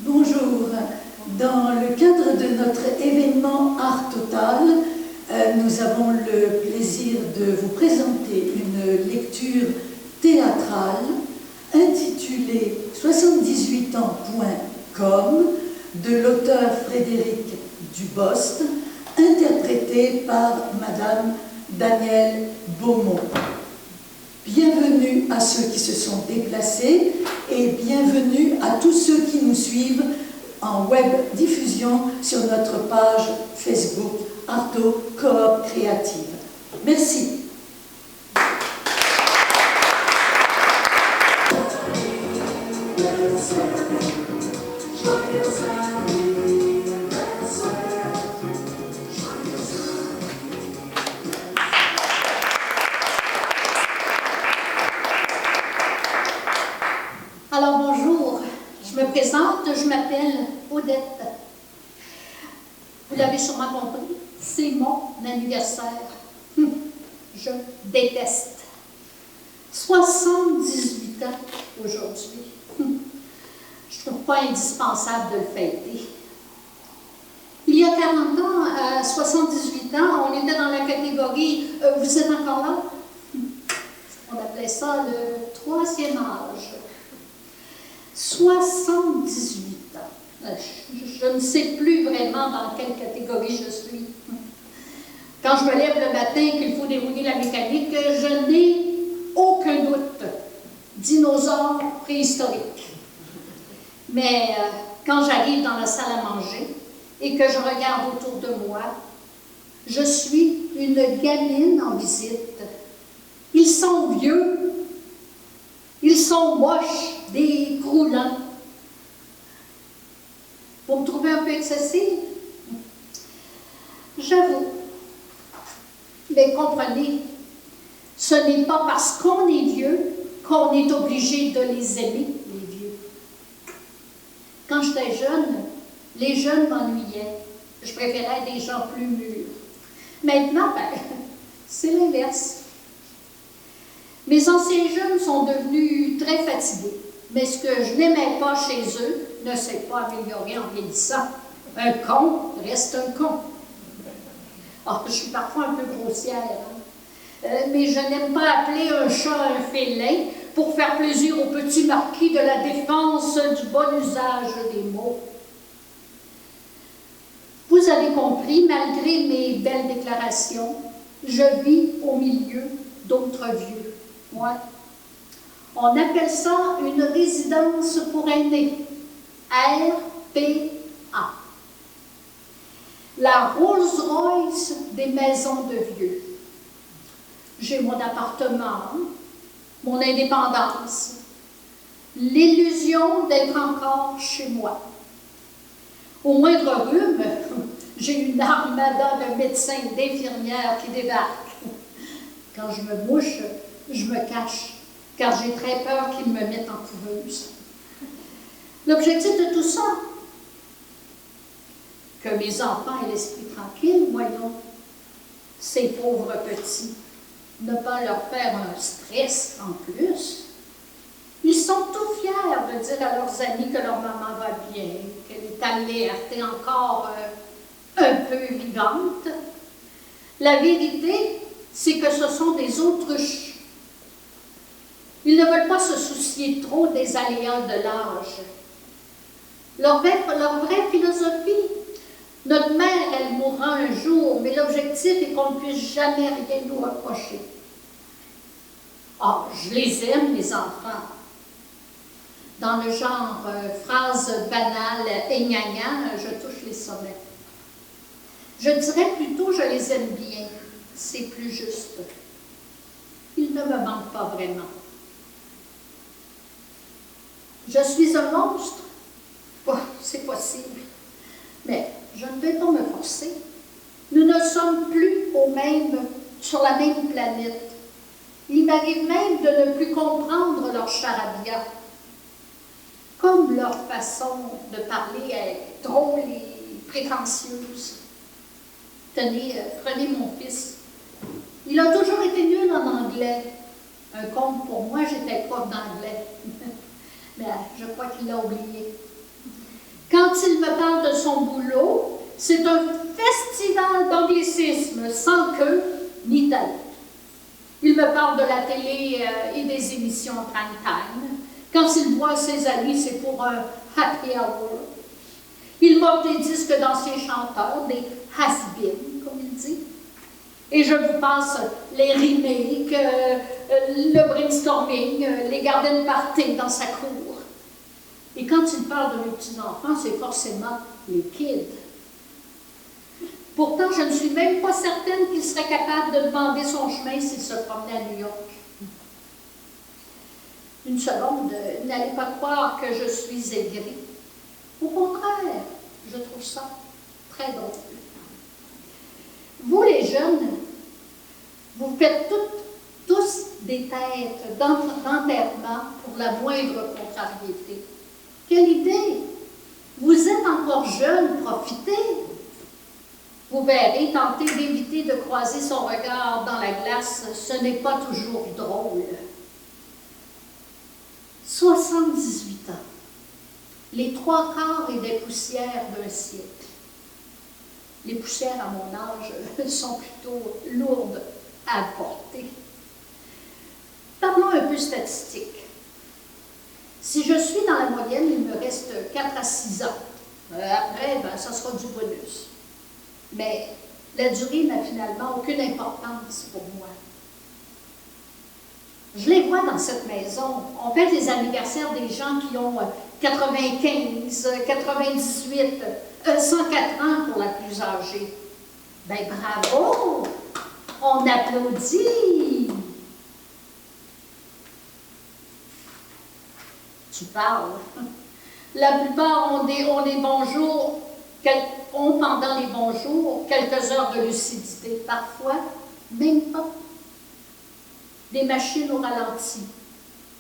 Bonjour. Dans le cadre de notre événement Art Total, nous avons le plaisir de vous présenter une lecture théâtrale intitulée 78ans.com de l'auteur Frédéric Dubost, interprétée par Madame Danielle Beaumont. Bienvenue à ceux qui se sont déplacés et bienvenue à tous ceux qui nous suivent en web diffusion sur notre page Facebook Arto Coop Créative. Merci. Alors bonjour, je me présente, je m'appelle Odette. Vous l'avez sûrement compris, c'est mon anniversaire. Je déteste. 78 ans aujourd'hui. Je ne trouve pas indispensable de le fêter. Il y a 40 ans, à 78 ans, on était dans la catégorie « Vous êtes encore là ?» On appelait ça le troisième âge. 78 ans. Je ne sais plus vraiment dans quelle catégorie je suis. Quand je me lève le matin qu'il faut dérouler la mécanique, je n'ai aucun doute. Dinosaure préhistorique. Mais quand j'arrive dans la salle à manger et que je regarde autour de moi, je suis une gamine en visite. Ils sont vieux. Ils sont moches, des croulants. Vous me trouvez un peu excessive? J'avoue. Mais comprenez, ce n'est pas parce qu'on est vieux qu'on est obligé de les aimer, les vieux. Quand j'étais jeune, les jeunes m'ennuyaient. Je préférais des gens plus mûrs. Maintenant, c'est l'inverse. Mes anciens jeunes sont devenus très fatigués, mais ce que je n'aimais pas chez eux ne s'est pas amélioré en vieillissant. Un con reste un con. Oh, je suis parfois un peu grossière, mais je n'aime pas appeler un chat un félin pour faire plaisir au petit marquis de la défense du bon usage des mots. Vous avez compris, malgré mes belles déclarations, je vis au milieu d'autres vieux. Ouais. On appelle ça une résidence pour aînés, RPA. La Rolls-Royce des maisons de vieux. J'ai mon appartement, mon indépendance, l'illusion d'être encore chez moi. Au moindre rhume, j'ai une armada de médecins, d'infirmières qui débarquent. Quand je me mouche, je me cache, car j'ai très peur qu'ils me mettent en couveuse. L'objectif de tout ça, que mes enfants aient l'esprit tranquille, voyons, ces pauvres petits, ne pas leur faire un stress en plus. Ils sont tout fiers de dire à leurs amis que leur maman va bien, qu'elle est alerte et encore un peu vivante. La vérité, c'est que ce sont des autruches. Ils ne veulent pas se soucier trop des aléas de l'âge. Leur vraie philosophie, notre mère, elle mourra un jour, mais l'objectif est qu'on ne puisse jamais rien nous reprocher. Ah, je les aime, les enfants. Dans le genre phrase banale et gna-gna, je touche les sommets. Je dirais plutôt je les aime bien, c'est plus juste. Ils ne me manquent pas vraiment. Je suis un monstre? Oh, c'est possible. Mais je ne vais pas me forcer. Nous ne sommes plus sur la même planète. Il m'arrive même de ne plus comprendre leur charabia. Comme leur façon de parler est drôle et prétentieuse. Tenez, prenez mon fils. Il a toujours été nul en anglais. Un conte pour moi, j'étais prof d'anglais. Mais je crois qu'il l'a oublié. Quand il me parle de son boulot, c'est un festival d'anglicisme sans queue ni tête. Il me parle de la télé et des émissions prime time. Quand il voit ses amis, c'est pour un happy hour. Il m'offre des disques d'anciens chanteurs, des has-been, comme il dit. Et je vous passe les remakes, le brainstorming, les garden parties dans sa cour. Et quand il parle de mes petits-enfants, c'est forcément les kids. Pourtant, je ne suis même pas certaine qu'il serait capable de demander son chemin s'il se promenait à New York. Une seconde, n'allez pas croire que je suis aigrie. Au contraire, je trouve ça très drôle. Vous, les jeunes, vous faites tous des têtes d'enterrement pour la moindre contrariété. Quelle idée! Vous êtes encore jeune, profitez! Vous verrez, tenter d'éviter de croiser son regard dans la glace, ce n'est pas toujours drôle. 78 ans, les 3/4 et des poussières d'un siècle. Les poussières à mon âge sont plutôt lourdes à porter. Parlons un peu statistique. Si je suis dans la moyenne, il me reste 4 à 6 ans. Après, ça sera du bonus. Mais la durée n'a finalement aucune importance pour moi. Je les vois dans cette maison. On fête les anniversaires des gens qui ont 95, 98, 104 ans pour la plus âgée. Ben bravo! On applaudit! Tu parles. La plupart ont des bonjours, ont pendant les bons jours quelques heures de lucidité, parfois même pas. Des machines au ralenti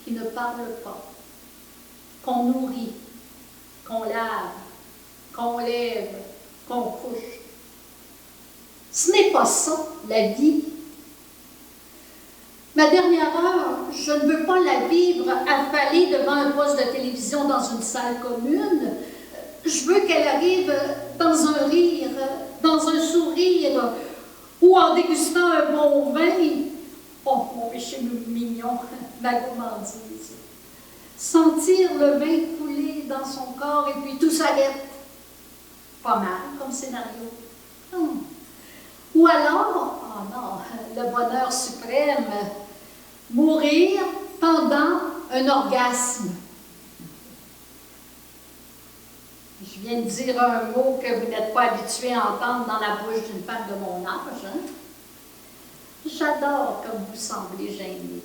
qui ne parlent pas, qu'on nourrit, qu'on lave, qu'on lève, qu'on couche. Ce n'est pas ça, la vie. Ma dernière heure, je ne veux pas la vivre affalée devant un poste de télévision dans une salle commune. Je veux qu'elle arrive dans un rire, dans un sourire, ou en dégustant un bon vin. Oh, mon péché mignon, ma gourmandise. Sentir le vin couler dans son corps et puis tout s'arrête. Pas mal comme scénario. Ou alors, oh non, le bonheur suprême, mourir pendant un orgasme. Je viens de dire un mot que vous n'êtes pas habitué à entendre dans la bouche d'une femme de mon âge. Hein? J'adore comme vous semblez gêné.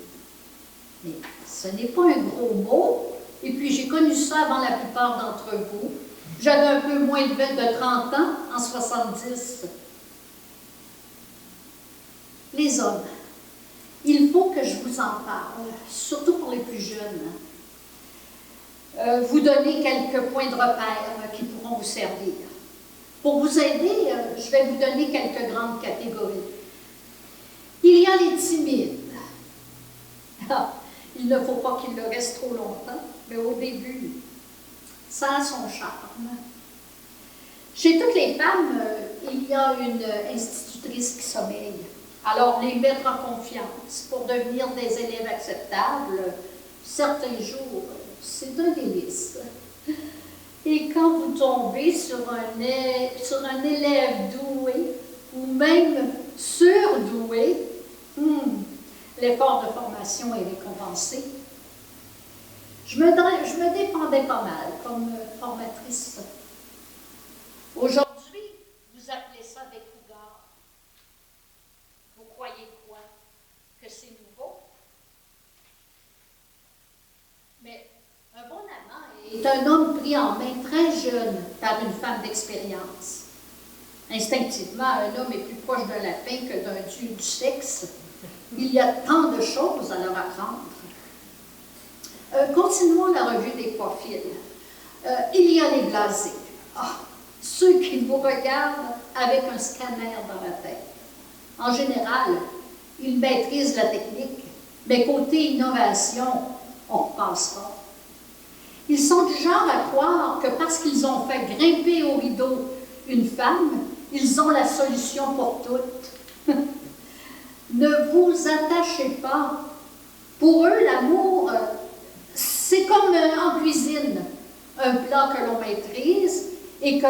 Mais ce n'est pas un gros mot. Et puis j'ai connu ça avant la plupart d'entre vous. J'avais un peu moins de 30 ans, en 70. Les hommes, il faut que je vous en parle, surtout pour les plus jeunes. Vous donner quelques points de repère qui pourront vous servir. Pour vous aider, je vais vous donner quelques grandes catégories. Il y a les timides. Il ne faut pas qu'il le reste trop longtemps, mais au début, ça a son charme. Chez toutes les femmes, il y a une institutrice qui sommeille. Alors, les mettre en confiance pour devenir des élèves acceptables, certains jours, c'est un délice. Et quand vous tombez sur un élève doué, ou même surdoué, l'effort de formation est récompensé. Je me défendais pas mal comme formatrice. Aujourd'hui, vous appelez ça des cougars. Vous croyez quoi? Que c'est nouveau? Mais un bon amant est un homme pris en main très jeune par une femme d'expérience. Instinctivement, un homme est plus proche d'un lapin que d'un dieu du sexe. Il y a tant de choses à leur apprendre. Continuons la revue des profils. Il y a les blasés. Ceux qui vous regardent avec un scanner dans la tête. En général, ils maîtrisent la technique, mais côté innovation, on ne repasse pas. Ils sont du genre à croire que parce qu'ils ont fait grimper au rideau une femme, ils ont la solution pour toutes. Ne vous attachez pas. Pour eux, l'amour, c'est comme en cuisine, un plat que l'on maîtrise et que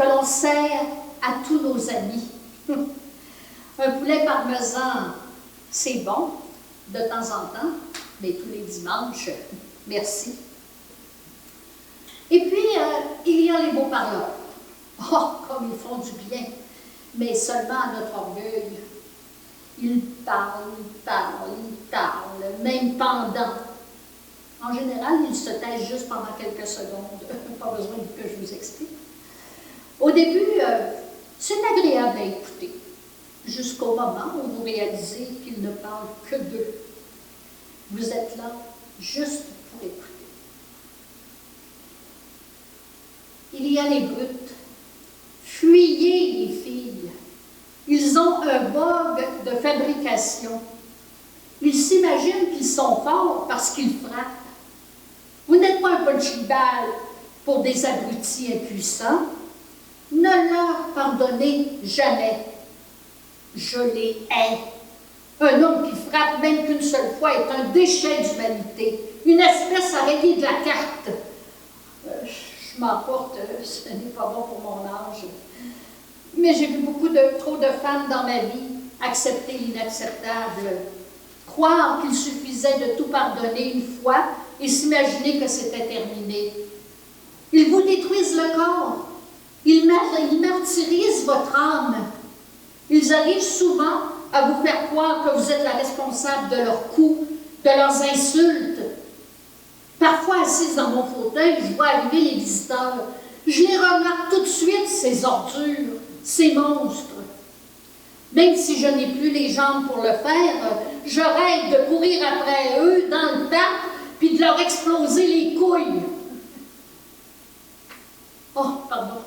l'on sert à tous nos amis. Un poulet parmesan, c'est bon de temps en temps, mais tous les dimanches, merci. Et puis, il y a les beaux parleurs. Oh, comme ils font du bien, mais seulement à notre orgueil. Ils parlent, ils parlent, ils parlent, même pendant. En général, ils se taisent juste pendant quelques secondes. Pas besoin que je vous explique. Au début, c'est agréable à écouter, jusqu'au moment où vous réalisez qu'ils ne parlent que d'eux. Vous êtes là juste pour écouter. Il y a les brutes. Fuyez, les filles. Ils ont un bug de fabrication. Ils s'imaginent qu'ils sont forts parce qu'ils frappent. Vous n'êtes pas un punching ball pour des abrutis impuissants. Ne leur pardonnez jamais. Je les hais. Un homme qui frappe même qu'une seule fois est un déchet d'humanité, une espèce à rayer de la carte. Je m'emporte, ce n'est pas bon pour mon âge. Mais j'ai vu trop de femmes dans ma vie accepter l'inacceptable, croire qu'il suffisait de tout pardonner une fois et s'imaginer que c'était terminé. Ils vous détruisent le corps, ils martyrisent votre âme. Ils arrivent souvent à vous faire croire que vous êtes la responsable de leurs coups, de leurs insultes. Parfois, assise dans mon fauteuil, je vois arriver les visiteurs. Je les remarque tout de suite, ces ordures, ces monstres. Même si je n'ai plus les jambes pour le faire, je rêve de courir après eux dans le parc puis de leur exploser les couilles. Oh, pardon,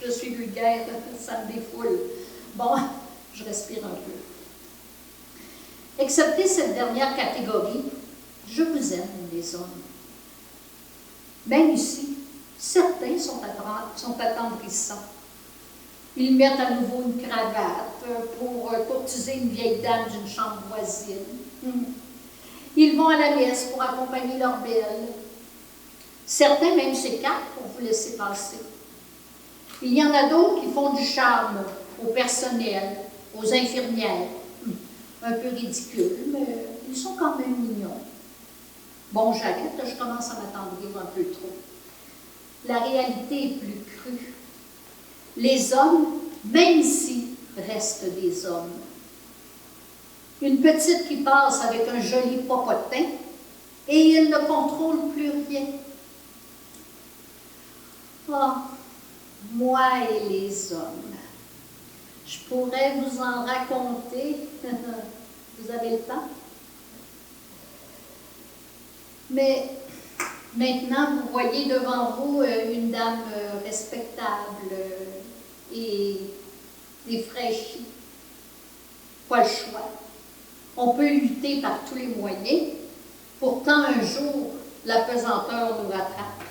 je suis vulgaire, ça me défoule. Bon, je respire un peu. Excepté cette dernière catégorie, je vous aime, les hommes. Même ici, certains sont attendrissants. Ils mettent à nouveau une cravate pour courtiser une vieille dame d'une chambre voisine. Ils vont à la messe pour accompagner leur belle. Certains même s'écartent pour vous laisser passer. Il y en a d'autres qui font du charme au personnel, aux infirmières. Un peu ridicule, mais ils sont quand même mignons. Bon, j'arrête, je commence à m'attendrir un peu trop. La réalité est plus crue. Les hommes, même ici, restent des hommes. Une petite qui passe avec un joli popotin et il ne contrôle plus rien. Ah, moi et les hommes. Je pourrais vous en raconter. Vous avez le temps? Mais maintenant, vous voyez devant vous une dame respectable et défraîchie. Pas le choix. On peut lutter par tous les moyens. Pourtant, un jour, la pesanteur nous rattrape.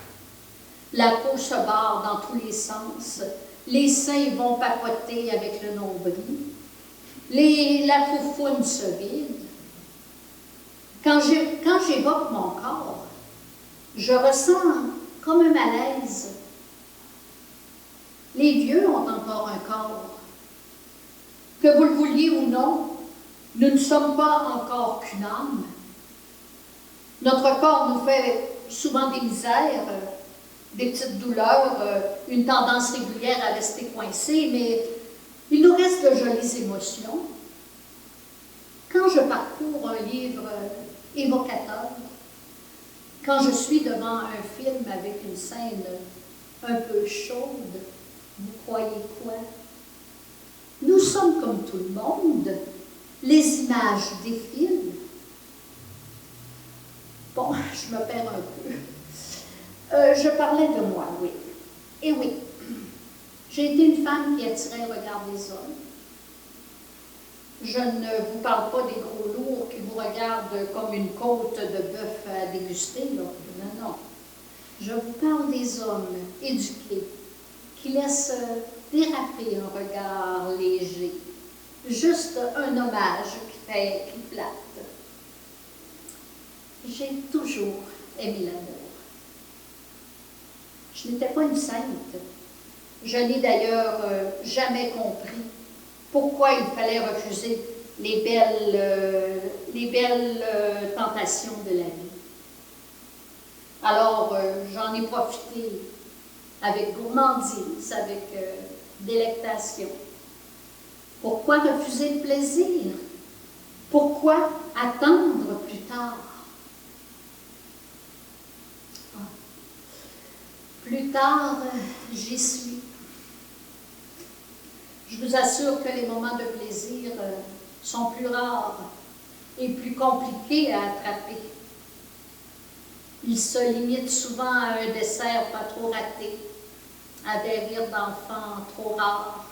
La peau se barre dans tous les sens. Les seins vont papoter avec le nombril. La foufoune se vide. Quand j'évoque mon corps, je ressens comme un malaise. Les vieux ont encore un corps. Que vous le vouliez ou non, nous ne sommes pas encore qu'une âme. Notre corps nous fait souvent des misères, des petites douleurs, une tendance régulière à rester coincé, mais il nous reste de jolies émotions. Quand je parcours un livre évocateur, quand je suis devant un film avec une scène un peu chaude, vous croyez quoi? Nous sommes comme tout le monde. Les images défilent. Bon, je me perds un peu. Je parlais de moi, oui. Et oui, j'ai été une femme qui attirait le regard des hommes. Je ne vous parle pas des gros lourds qui vous regardent comme une côte de bœuf à déguster, là. Non, non. Je vous parle des hommes éduqués qui laissent déraper un regard léger. Juste un hommage qui flatte. J'ai toujours aimé l'amour. Je n'étais pas une sainte. Je n'ai d'ailleurs jamais compris pourquoi il fallait refuser les belles tentations de la vie. Alors, j'en ai profité avec gourmandise, avec délectation. Pourquoi refuser le plaisir? Pourquoi attendre plus tard? Plus tard, j'y suis. Je vous assure que les moments de plaisir sont plus rares et plus compliqués à attraper. Ils se limitent souvent à un dessert pas trop raté, à des rires d'enfants trop rares,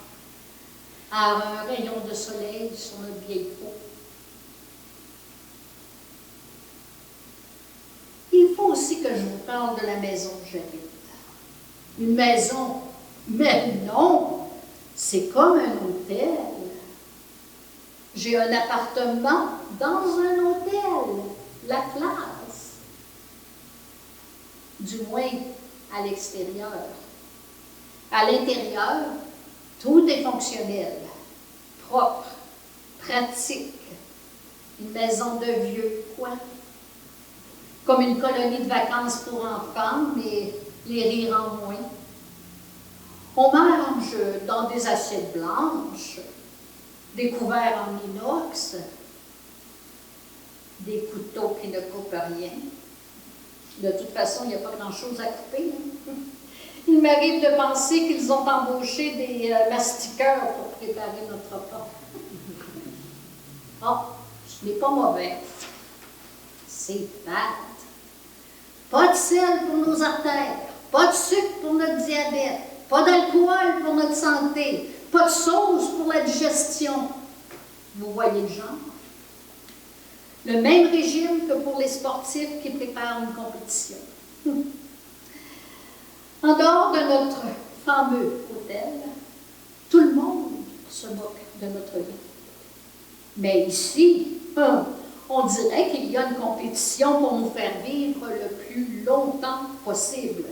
à un rayon de soleil sur notre vieille peau. Il faut aussi que je vous parle de la maison où j'habite. Une maison, mais non, c'est comme un hôtel. J'ai un appartement dans un hôtel, la classe. Du moins à l'extérieur. À l'intérieur, tout est fonctionnel, propre, pratique. Une maison de vieux, quoi. Comme une colonie de vacances pour enfants, mais les rires en moins. On mange dans des assiettes blanches, des couverts en inox, des couteaux qui ne coupent rien. De toute façon, il n'y a pas grand-chose à couper. Hein? Il m'arrive de penser qu'ils ont embauché des mastiqueurs pour préparer notre repas. Oh, ce n'est pas mauvais. C'est bad. Pas de sel pour nos artères, pas de sucre pour notre diabète, pas d'alcool pour notre santé, pas de sauce pour la digestion. Vous voyez le genre? Le même régime que pour les sportifs qui préparent une compétition. En dehors de notre fameux hôtel, tout le monde se moque de notre vie. Mais ici, on dirait qu'il y a une compétition pour nous faire vivre le plus longtemps possible.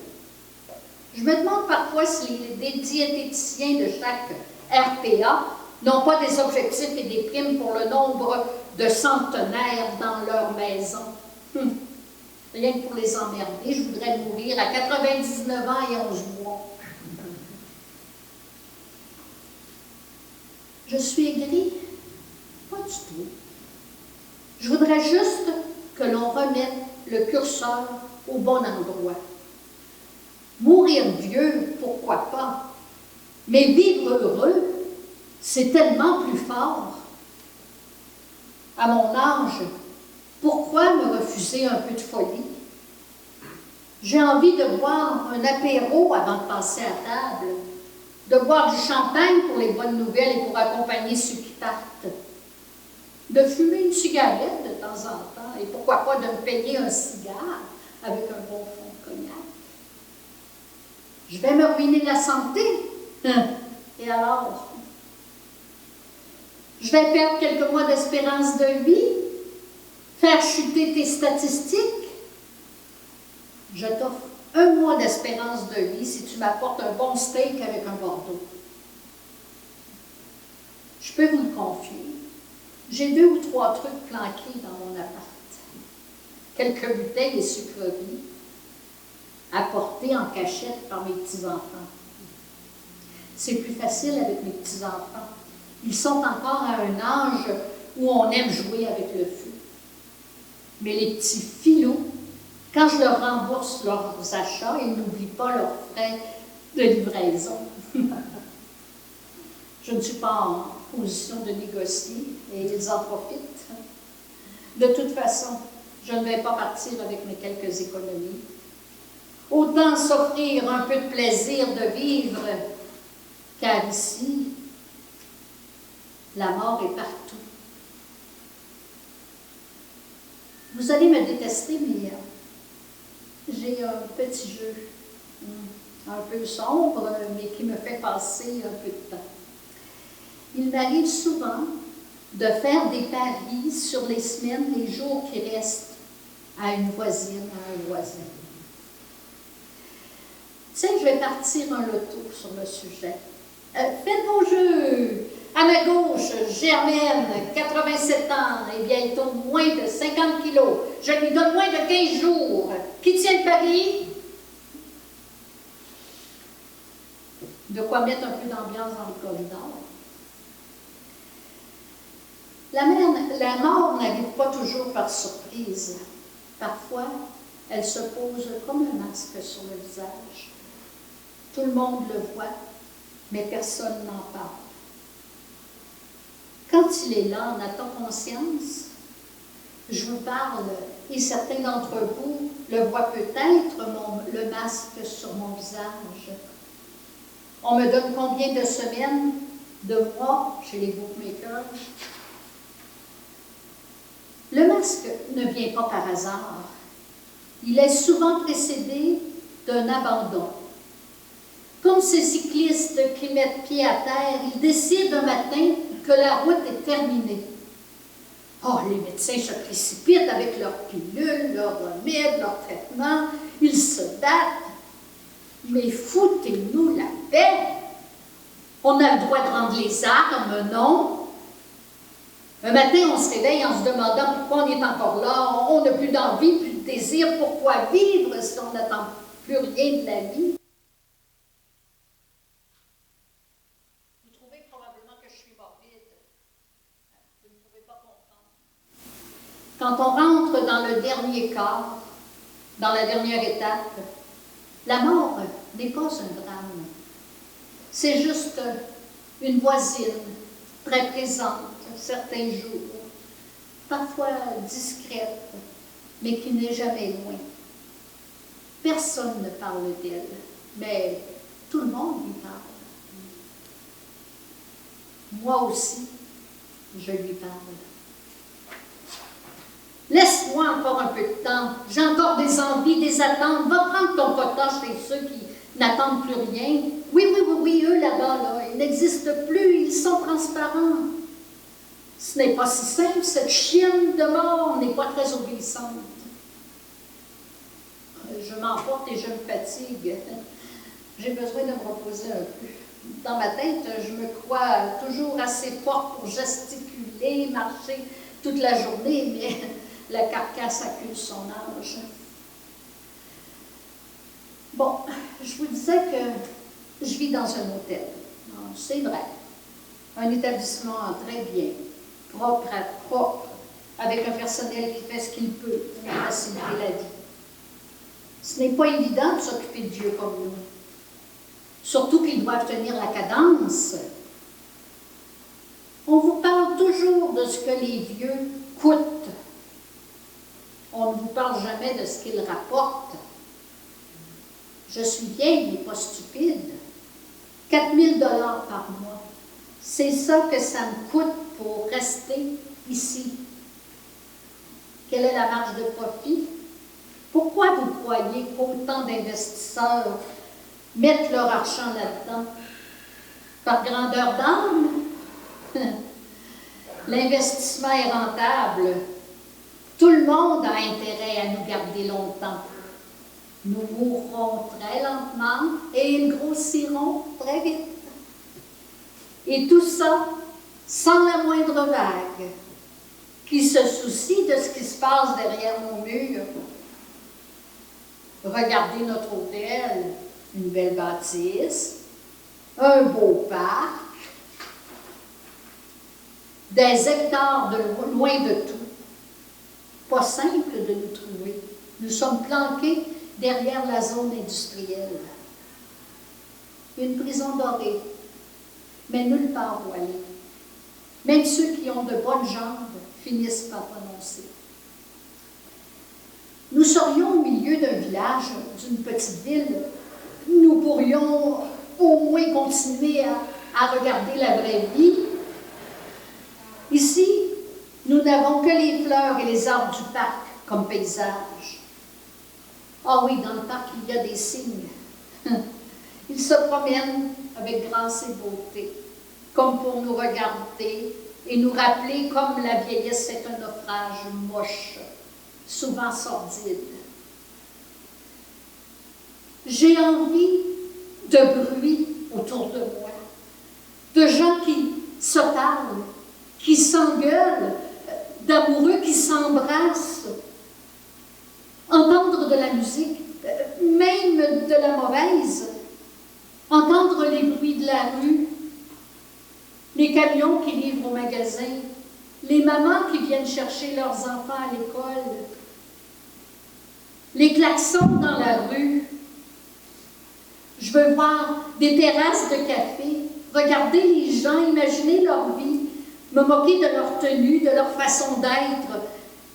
Je me demande parfois si les diététiciens de chaque RPA n'ont pas des objectifs et des primes pour le nombre de centenaires dans leur maison. Rien que pour les emmerder, je voudrais mourir à 99 ans et 11 mois. Je suis aigrie? Pas du tout. Je voudrais juste que l'on remette le curseur au bon endroit. Mourir vieux, pourquoi pas? Mais vivre heureux, c'est tellement plus fort. À mon âge, pourquoi me refuser un peu de folie? J'ai envie de boire un apéro avant de passer à table, de boire du champagne pour les bonnes nouvelles et pour accompagner ceux qui partent, de fumer une cigarette de temps en temps, et pourquoi pas de me payer un cigare avec un bon fond de cognac. Je vais me ruiner la santé. Et alors? Je vais perdre quelques mois d'espérance de vie, faire chuter tes statistiques. Je t'offre 1 mois d'espérance de vie si tu m'apportes un bon steak avec un Bordeaux. Je peux vous le confier. J'ai 2 ou 3 trucs planqués dans mon appart. Quelques bouteilles et sucreries apportées en cachette par mes petits-enfants. C'est plus facile avec mes petits-enfants. Ils sont encore à un âge où on aime jouer avec le feu. Mais les petits filous, quand je leur rembourse leurs achats, ils n'oublient pas leurs frais de livraison. Je ne suis pas en position de négocier et ils en profitent. De toute façon, je ne vais pas partir avec mes quelques économies. Autant s'offrir un peu de plaisir de vivre, car ici, la mort est partout. Vous allez me détester, mais j'ai un petit jeu, un peu sombre, mais qui me fait passer un peu de temps. Il m'arrive souvent de faire des paris sur les semaines, les jours qui restent à une voisine, à un voisin. Tiens, je vais partir un loto sur le sujet. Faites vos jeux! À ma gauche, Germaine, 87 ans et bientôt moins de 50 kilos. Je lui donne moins de 15 jours. Qui tient le pari? De quoi mettre un peu d'ambiance dans le corridor. La mort n'arrive pas toujours par surprise. Parfois, elle se pose comme un masque sur le visage. Tout le monde le voit, mais personne n'en parle. Quand il est là, en a-t-on conscience? Je vous parle, et certains d'entre vous le voient peut-être, le masque sur mon visage. On me donne combien de semaines, de mois chez les bookmakers? Le masque ne vient pas par hasard. Il est souvent précédé d'un abandon. Comme ces cyclistes qui mettent pied à terre, ils décident un matin que la route est terminée. Oh, les médecins se précipitent avec leurs pilules, leurs remèdes, leurs traitements. Ils se battent. Mais foutez-nous la paix. On a le droit de rendre les armes, non? Un matin, on se réveille en se demandant pourquoi on est encore là. On n'a plus d'envie, plus de désir. Pourquoi vivre si on n'attend plus rien de la vie? Vous trouvez probablement que je suis morbide. Vous ne pouvez pas comprendre. Quand on rentre dans le dernier quart, dans la dernière étape, la mort n'est pas un drame. C'est juste une voisine très présente certains jours, parfois discrète, mais qui n'est jamais loin. Personne ne parle d'elle, mais tout le monde lui parle. Moi aussi, je lui parle. Laisse-moi encore un peu de temps, j'ai encore des envies, des attentes, va prendre ton potage chez ceux qui n'attendent plus rien. Oui, eux là-bas, là, ils n'existent plus, ils sont transparents. Ce n'est pas si simple, cette chienne de mort n'est pas très obéissante. Je m'emporte et je me fatigue. J'ai besoin de me reposer un peu. Dans ma tête, je me crois toujours assez forte pour gesticuler, marcher toute la journée, mais la carcasse accuse son âge. Bon, je vous disais que je vis dans un hôtel. C'est vrai. Un établissement très bien, propre à propre, avec un personnel qui fait ce qu'il peut pour faciliter la vie. Ce n'est pas évident de s'occuper de Dieu comme nous. Surtout qu'ils doivent tenir la cadence. On vous parle toujours de ce que les vieux coûtent. On ne vous parle jamais de ce qu'ils rapportent. Je suis vieille mais pas stupide. 4 000 $ par mois. C'est ça que ça me coûte pour rester ici. Quelle est la marge de profit? Pourquoi vous croyez qu'autant d'investisseurs mettent leur argent là-dedans? Par grandeur d'âme? L'investissement est rentable. Tout le monde a intérêt à nous garder longtemps. Nous mourrons très lentement et ils grossiront très vite. Et tout ça sans la moindre vague qui se soucie de ce qui se passe derrière nos murs. Regardez notre hôtel, une belle bâtisse, un beau parc, des hectares de loin de tout. Pas simple de nous trouver. Nous sommes planqués derrière la zone industrielle. Une prison dorée, mais nulle part où aller. Même ceux qui ont de bonnes jambes finissent par renoncer. Nous serions au milieu d'un village, d'une petite ville. Nous pourrions au moins continuer à regarder la vraie vie. Ici, nous n'avons que les fleurs et les arbres du parc comme paysage. Ah oui, dans le parc, il y a des cygnes. Ils se promènent avec grâce et beauté, comme pour nous regarder et nous rappeler comme la vieillesse est un naufrage moche, souvent sordide. J'ai envie de bruit autour de moi, de gens qui se parlent, qui s'engueulent, d'amoureux qui s'embrassent, entendre de la musique, même de la mauvaise, entendre les bruits de la rue, les camions qui livrent au magasin, les mamans qui viennent chercher leurs enfants à l'école, les klaxons dans la rue. Je veux voir des terrasses de café, regarder les gens, imaginer leur vie, me moquer de leur tenue, de leur façon d'être,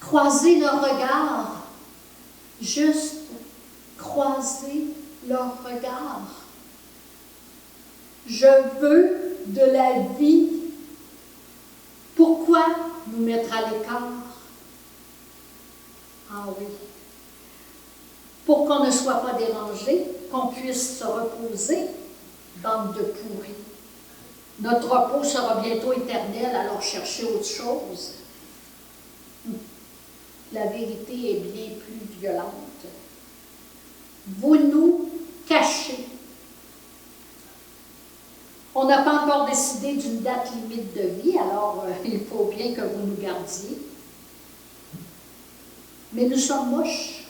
croiser leurs regards, juste croiser leurs regards. Je veux de la vie. Pourquoi nous mettre à l'écart? Ah oui. Pour qu'on ne soit pas dérangé, qu'on puisse se reposer, bande de pourris. Notre repos sera bientôt éternel, alors cherchez autre chose. La vérité est bien plus violente. Vous nous cachez. On n'a pas encore décidé d'une date limite de vie, alors il faut bien que vous nous gardiez. Mais nous sommes moches.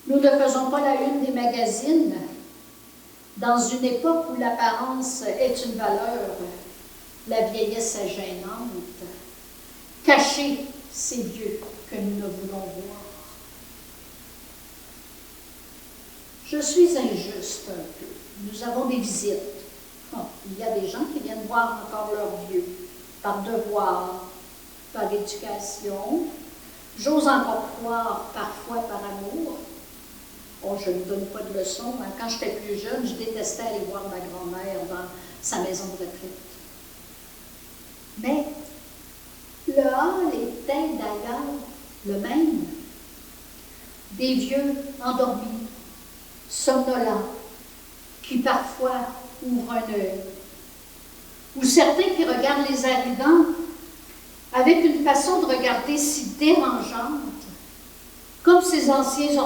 Nous ne faisons pas la une des magazines. Dans une époque où l'apparence est une valeur, la vieillesse est gênante. Cachez ces vieux que nous ne voulons voir. Je suis injuste un peu. Nous avons des visites. Oh, il y a des gens qui viennent voir encore leurs vieux, par devoir, par éducation. J'ose encore croire, parfois par amour. Oh, je ne donne pas de leçons. Quand j'étais plus jeune, je détestais aller voir ma grand-mère dans sa maison de retraite. Mais le hall était d'ailleurs le même. Des vieux endormis, somnolents, qui parfois ouvrent un œil. Ou certains qui regardent les arrivants avec une façon de regarder si dérangeante, comme ces anciens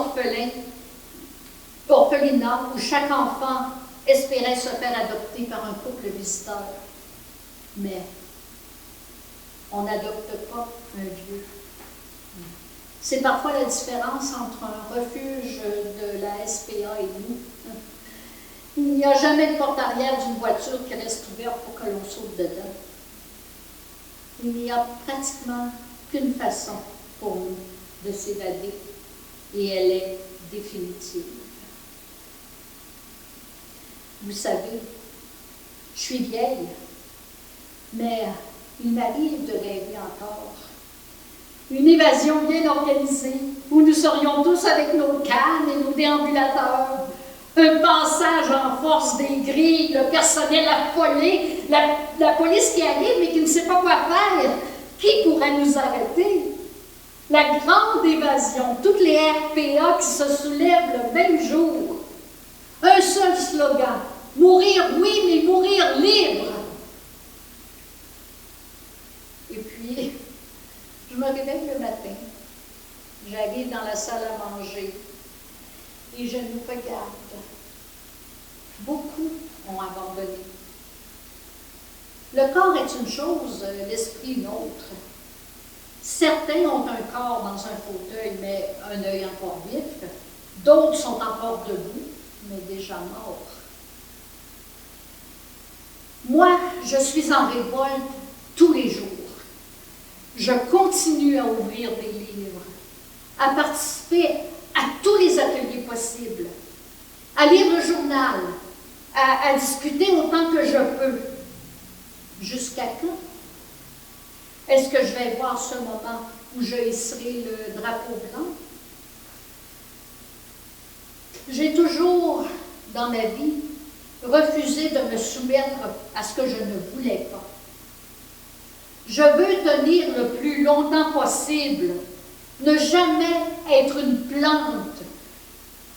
orphelinats où chaque enfant espérait se faire adopter par un couple visiteur. Mais on n'adopte pas un vieux. C'est parfois la différence entre un refuge de la SPA et nous. Il n'y a jamais de porte arrière d'une voiture qui reste ouverte pour que l'on saute dedans. Il n'y a pratiquement qu'une façon pour nous de s'évader, et elle est définitive. Vous savez, je suis vieille, mais il m'arrive de rêver encore. Une évasion bien organisée, où nous serions tous avec nos cannes et nos déambulateurs. Un passage en force des grilles, le personnel affolé, la police qui arrive mais qui ne sait pas quoi faire. Qui pourrait nous arrêter? La grande évasion, toutes les RPA qui se soulèvent le même jour. Un seul slogan, mourir oui, mais mourir libre. Et puis, je me réveille le matin, j'arrive dans la salle à manger et je nous regarde. Beaucoup ont abandonné. Le corps est une chose, l'esprit une autre. Certains ont un corps dans un fauteuil, mais un œil encore vif. D'autres sont encore debout, mais déjà morts. Moi, je suis en révolte tous les jours. Je continue à ouvrir des livres, à participer à tous les ateliers possibles, à lire le journal, à discuter autant que je peux. Jusqu'à quand? Est-ce que je vais voir ce moment où je hisserai le drapeau blanc? J'ai toujours, dans ma vie, refusé de me soumettre à ce que je ne voulais pas. Je veux tenir le plus longtemps possible Ne jamais être une plante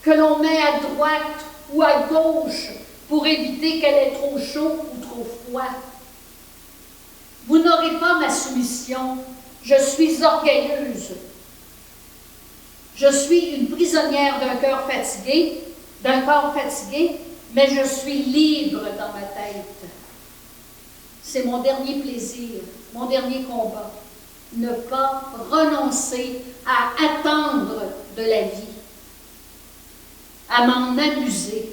que l'on met à droite ou à gauche pour éviter qu'elle ait trop chaud ou trop froid. Vous n'aurez pas ma soumission. Je suis orgueilleuse. Je suis une prisonnière d'un corps fatigué, mais je suis libre dans ma tête. C'est mon dernier plaisir, mon dernier combat. Ne pas renoncer à attendre de la vie, à m'en amuser.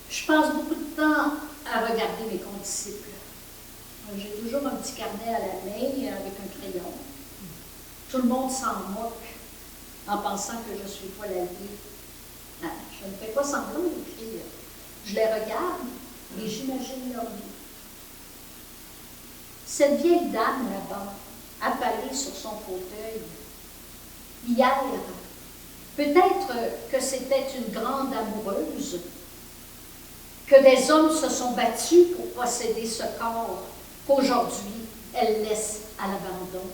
Je passe beaucoup de temps à regarder mes condisciples. J'ai toujours un petit carnet à la main avec un crayon. Tout le monde s'en moque en pensant que je suis pas la vie. Ah, je ne fais pas semblant d'écrire. Je les regarde et j'imagine leur vie. Cette vieille dame là-bas, appalée sur son fauteuil, hier, peut-être que c'était une grande amoureuse, que des hommes se sont battus pour posséder ce corps qu'aujourd'hui elle laisse à l'abandon.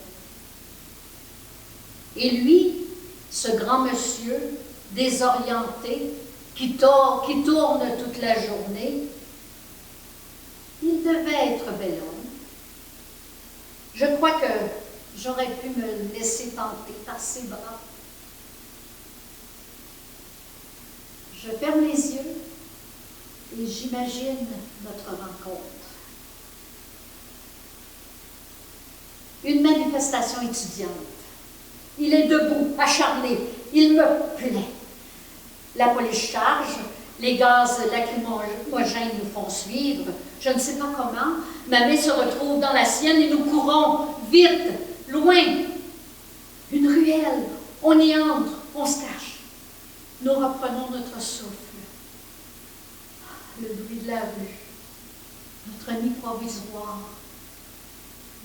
Et lui, ce grand monsieur désorienté qui tourne toute la journée, il devait être bel homme. Je crois que j'aurais pu me laisser tenter par ses bras. Je ferme les yeux et j'imagine notre rencontre. Une manifestation étudiante. Il est debout, acharné. Il me plaît. La police charge. Les gaz lacrymogènes nous font suivre. Je ne sais pas comment. Ma main se retrouve dans la sienne et nous courons, vite, loin. Une ruelle. On y entre, on se cache. Nous reprenons notre souffle. Le bruit de la rue. Notre nid provisoire.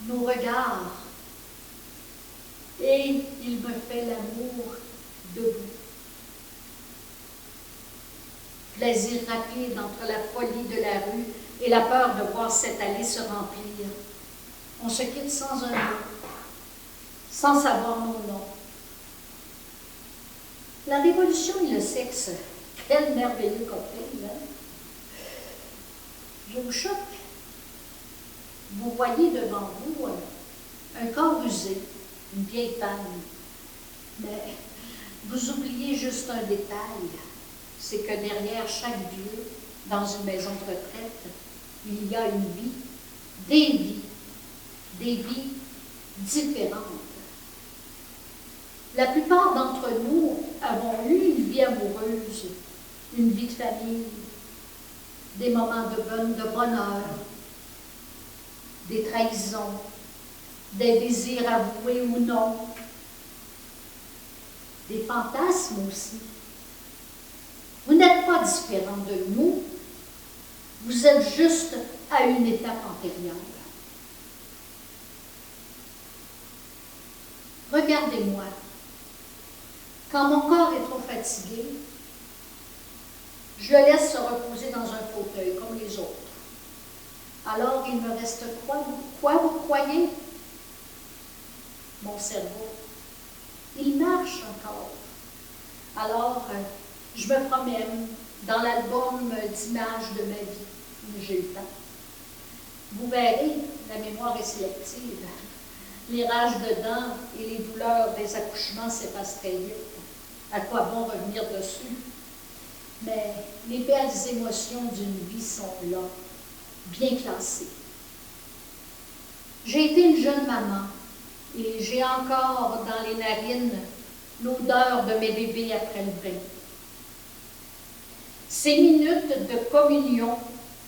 Nos regards. Et il me fait l'amour debout. Plaisir rapide entre la folie de la rue et la peur de voir cette allée se remplir. On se quitte sans un mot, sans savoir nos noms. La révolution et le sexe, quel merveilleux cocktail, hein? Je vous choque. Vous voyez devant vous un corps usé, une vieille femme. Mais vous oubliez juste un détail, c'est que derrière chaque vieux, dans une maison de retraite, il y a une vie, des vies différentes. La plupart d'entre nous avons eu une vie amoureuse, une vie de famille, des moments de bonheur, des trahisons, des désirs avoués ou non, des fantasmes aussi. Vous n'êtes pas différent de nous, vous êtes juste à une étape antérieure. Regardez-moi. Quand mon corps est trop fatigué, je le laisse se reposer dans un fauteuil comme les autres. Alors, il me reste quoi? Quoi vous croyez? Mon cerveau. Il marche encore. Alors, je me promène dans l'album d'images de ma vie. J'ai le temps. Vous verrez, la mémoire est sélective. Les rages de dents et les douleurs des accouchements s'effacent très vite. À quoi bon revenir dessus? Mais les belles émotions d'une vie sont là, bien classées. J'ai été une jeune maman et j'ai encore dans les narines l'odeur de mes bébés après le bain. Ces minutes de communion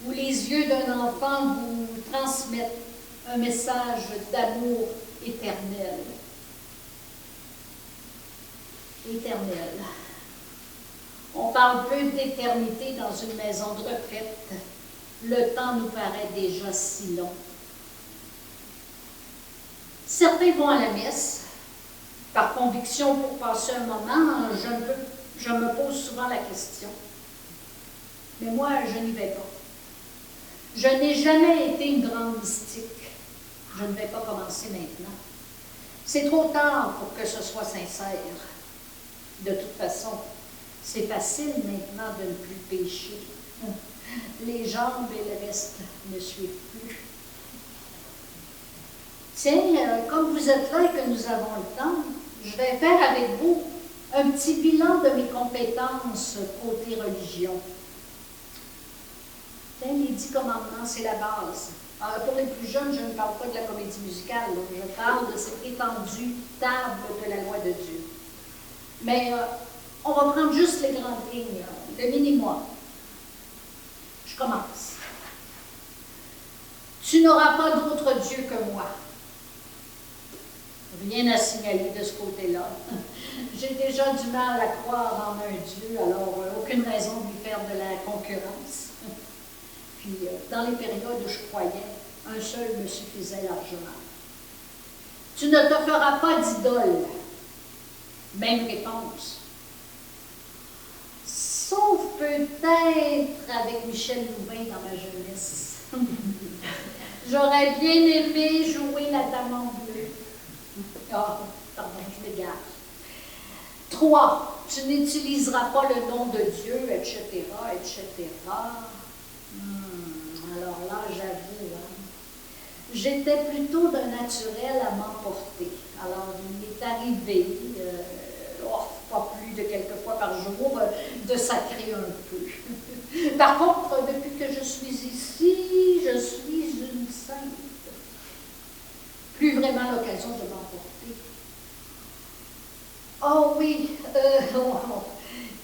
où les yeux d'un enfant vous transmettent un message d'amour éternel. Éternel. On parle peu d'éternité dans une maison de retraite. Le temps nous paraît déjà si long. Certains vont à la messe, par conviction pour passer un moment. Je me pose souvent la question. Mais moi, je n'y vais pas. Je n'ai jamais été une grande mystique. Je ne vais pas commencer maintenant. C'est trop tard pour que ce soit sincère. De toute façon, c'est facile maintenant de ne plus pécher. Les jambes et le reste ne suivent plus. Tiens, comme vous êtes là et que nous avons le temps, je vais faire avec vous un petit bilan de mes compétences côté religion. Tiens, les 10 commandements, c'est la base. Alors, pour les plus jeunes, je ne parle pas de la comédie musicale, donc je parle de cette étendue table de la loi de Dieu. Mais on va prendre juste les grandes lignes, le minimum. Je commence. Tu n'auras pas d'autre Dieu que moi. Rien à signaler de ce côté-là. J'ai déjà du mal à croire en un Dieu, alors aucune raison de lui faire de la concurrence. Puis, dans les périodes où je croyais, un seul me suffisait largement. Tu ne te feras pas d'idole. Même réponse. Sauf peut-être avec Michel Louvain dans ma jeunesse. J'aurais bien aimé jouer la dame en bleu. Ah, pardon, je m'égare. 3. Tu n'utiliseras pas le nom de Dieu, etc., etc. Alors là, j'avoue, j'étais plutôt d'un naturel à m'emporter. Alors, il m'est arrivé, pas plus de quelques fois par jour, de sacrer un peu. Par contre, depuis que je suis ici, je suis une sainte. Plus vraiment l'occasion de m'emporter. Oh oui,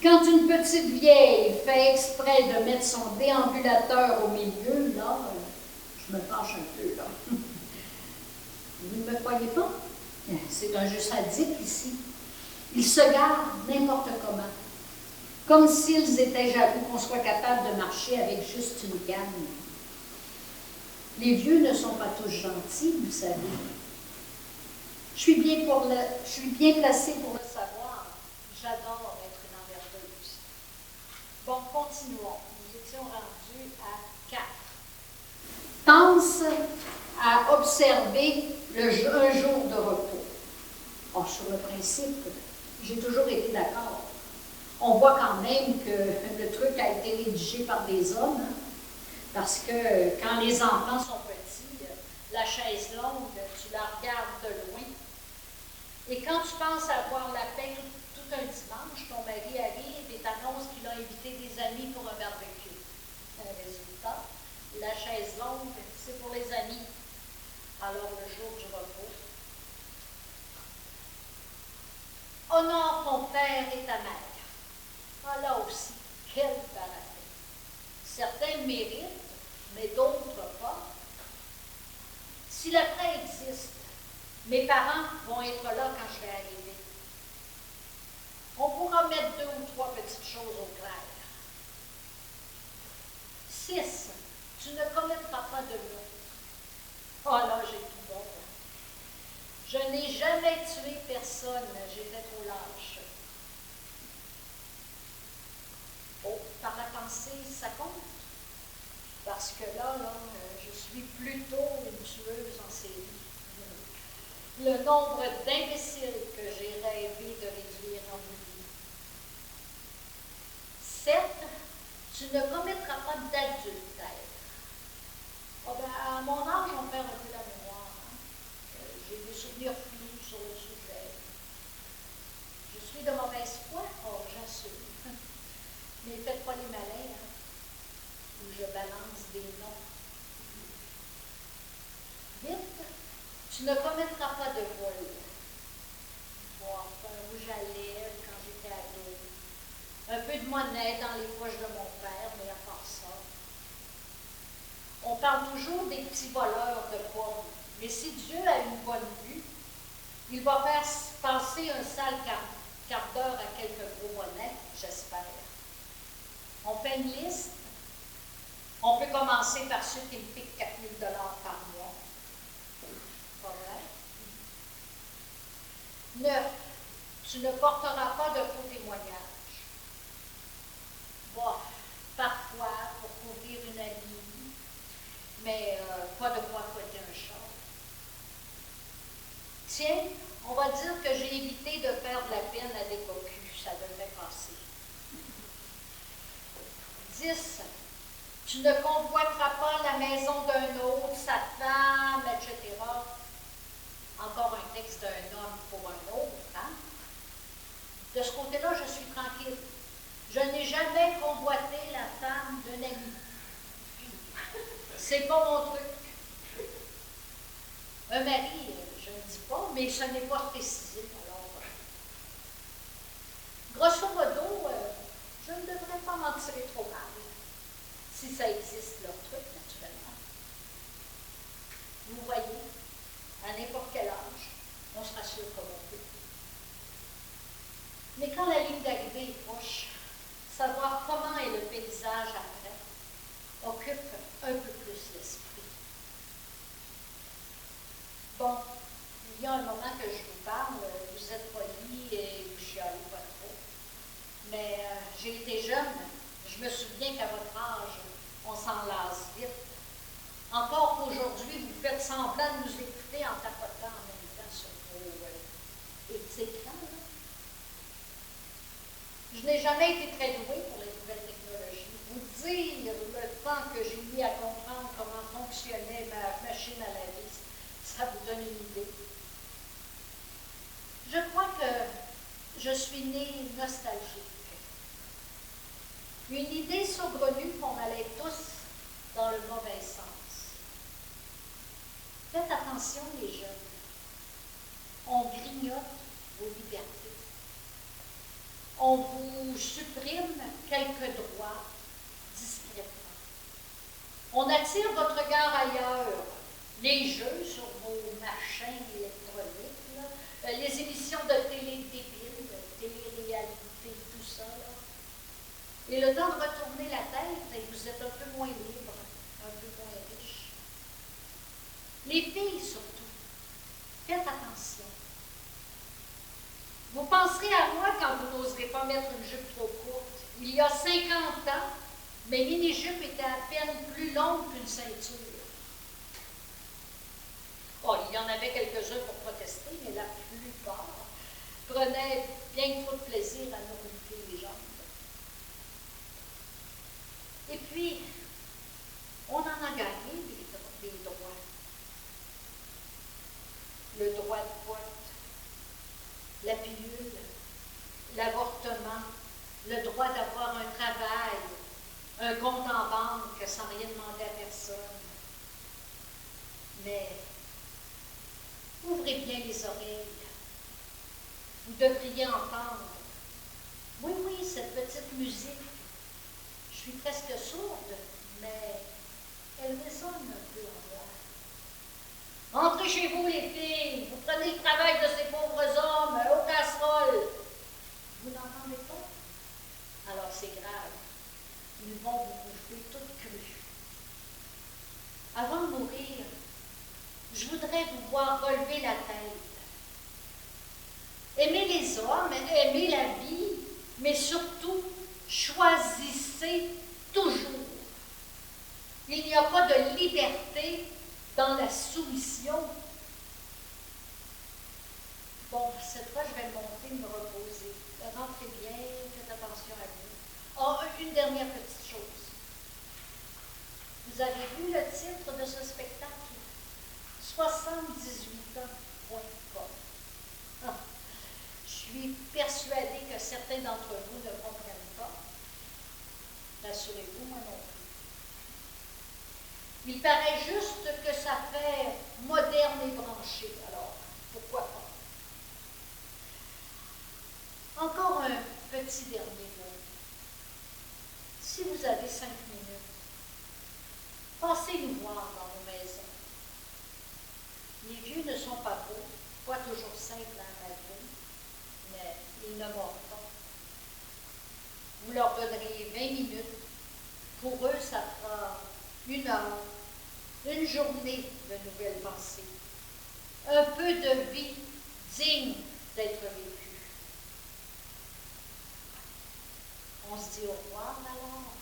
quand une petite vieille fait exprès de mettre son déambulateur au milieu, là, je me penche un peu, là. Vous ne me croyez pas? C'est un jeu sadique ici. Ils se gardent n'importe comment. Comme s'ils étaient jaloux qu'on soit capable de marcher avec juste une canne. Les vieux ne sont pas tous gentils, vous savez. Je suis bien placée pour le savoir. J'adore être une emmerdeuse. Bon, continuons. Nous étions rendus à 4. Pense à observer un jour de repos. Oh, sur le principe, j'ai toujours été d'accord. On voit quand même que le truc a été rédigé par des hommes, hein, parce que quand les enfants sont petits, la chaise longue, tu la regardes de loin. Et quand tu penses avoir la paix tout un dimanche, ton mari arrive et t'annonce qu'il a invité des amis pour un barbecue. Résultat, la chaise longue, c'est pour les amis. Alors le jour du repos. Honore ton père et ta mère. Ah, là aussi, quel paradis. Certains méritent, mais d'autres pas. Si le prêt existe, mes parents vont être là quand je vais arriver. On pourra mettre 2 ou 3 petites choses au clair. 6. Tu ne commettras pas de meurtre. Oh là, j'ai tout bon. Je n'ai jamais tué personne, j'étais trop lâche. Oh, par la pensée, ça compte. Parce que là, je suis plutôt une tueuse en série. Le nombre d'imbéciles que j'ai rêvé de réduire en oubli. 7. Tu ne commettras pas d'adultère. Oh ben, à mon âge, on perd un peu la mémoire. Hein? J'ai des souvenirs flous sur le sujet. Je suis de mauvaise foi, oh, j'assume. Mais faites pas les malins, hein, où je balance des noms. 8. Tu ne commettras pas de vol. Bon, enfin, où j'allais quand j'étais ado. Un peu de monnaie dans les poches de mon père, mais à part ça. On parle toujours des petits voleurs de pommes, mais si Dieu a une bonne vue, il va faire passer un sale quart d'heure à quelques gros monnaies, j'espère. On fait une liste. On peut commencer par ceux qui me piquent 4 000 $ par mois. Pas vrai? 9. Tu ne porteras pas de faux témoignages. Bon, parfois, pour couvrir une amie, mais pas de quoi fouetter un chat. Tiens, 10. Tu ne convoiteras pas la maison d'un autre, sa femme, etc. Encore un texte d'un homme pour un autre. Hein? De ce côté-là, je suis tranquille. Je n'ai jamais convoité la femme d'un ami. C'est pas mon truc. Un mari, je ne dis pas, mais ce n'est pas précisé. Alors, grosso modo, je ne devrais pas m'en tirer trop mal. Si ça existe, leur truc, naturellement. Vous voyez, à n'importe quel âge, on se rassure comme on peut. Mais quand la ligne d'arrivée est proche, savoir comment est le paysage après occupe un peu plus l'esprit. Bon, il y a un moment que je vous parle, vous êtes polis et vous chialez pas trop. Mais j'ai été jeune, je me souviens qu'à votre âge, on s'en lasse vite. Encore qu'aujourd'hui, vous faites semblant de nous écouter en tapotant en même temps sur vos écrans. Je n'ai jamais été très douée pour les nouvelles technologies. Vous dire le temps que j'ai mis à comprendre comment fonctionnait ma machine à laver, ça vous donne une idée. Je crois que je suis née nostalgique. Une idée saugrenue qu'on allait tous dans le mauvais sens. Faites attention les jeunes. On grignote vos libertés. On vous supprime quelques droits discrètement. On attire votre regard ailleurs. Les jeux sur vos machins électroniques, là, les émissions de télé débiles, de télé-réalité, tout ça. Là. Et le temps de retourner la tête, vous êtes un peu moins libre, un peu moins riche. Les filles surtout, faites attention. Vous penserez à moi quand vous n'oserez pas mettre une jupe trop courte. Il y a 50 ans, mes mini-jupes étaient à peine plus longues qu'une ceinture. Oh, il y en avait quelques-uns pour protester, mais la plupart prenaient bien trop de plaisir à nous gonfler les jambes. Et puis, on en a gagné des droits. Le droit de vote, la pilule, l'avortement, le droit d'avoir un travail, un compte en banque sans rien demander à personne. Mais ouvrez bien les oreilles. Vous devriez entendre. Oui, oui, cette petite musique. Je suis presque sourde, mais elle résonne un peu en moi. Entrez chez vous, les filles. Vous prenez le travail de ces pauvres hommes aux casseroles. Vous n'entendez pas? Alors c'est grave. Ils vont vous bouffer toutes crues. Avant de mourir, je voudrais vous voir relever la tête. Aimez les hommes, aimez la vie, mais surtout, choisissez toujours. Il n'y a pas de liberté dans la soumission. Bon, cette fois, je vais monter, me reposer. Rentrez bien, faites attention à vous. Oh, une dernière petite chose. Vous avez vu le titre de ce spectacle? 78ans.com. Ah, je suis persuadée que certains d'entre vous ne comprennent pas. Rassurez-vous, moi non plus. Il paraît juste que ça fait moderne et branché, alors pourquoi pas? Encore un petit dernier mot. Si vous avez 5 minutes, passez nous voir dans nos maisons. Les vieux ne sont pas beaux, pas toujours simples à malgré, mais ils ne mordent pas. Vous leur donnerez 20 minutes. Pour eux, ça fera 1 heure, une journée de nouvelles pensées. Un peu de vie digne d'être vécue. On se dit au revoir alors.